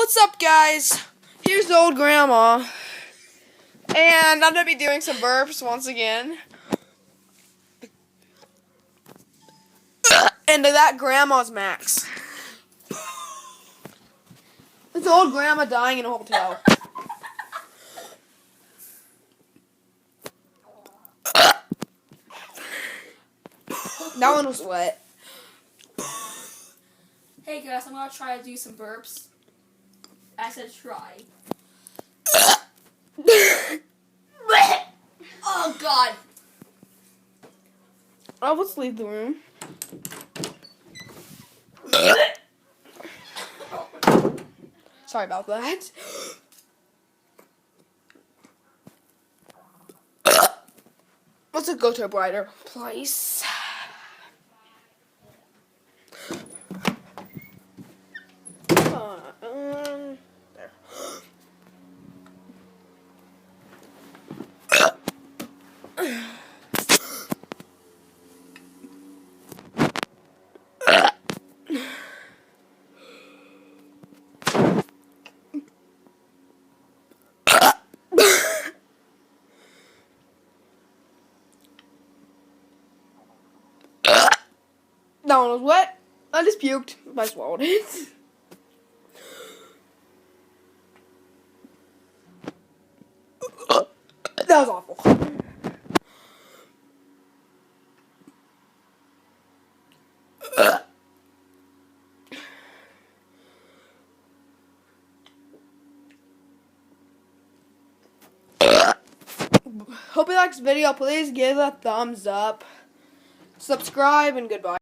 What's up, guys? Here's the old grandma. And I'm going to be doing some burps once again. And that grandma's Max. It's the old grandma dying in a hotel. That one was wet. Hey guys, I'm gonna try to do some burps. I said try. Oh god. Oh, let's leave the room. Sorry about that. Let's go to a brighter place. There. That one was wet. I just puked. I swallowed it. That was awful. Hope you liked this video. Please give a thumbs up, subscribe, and goodbye.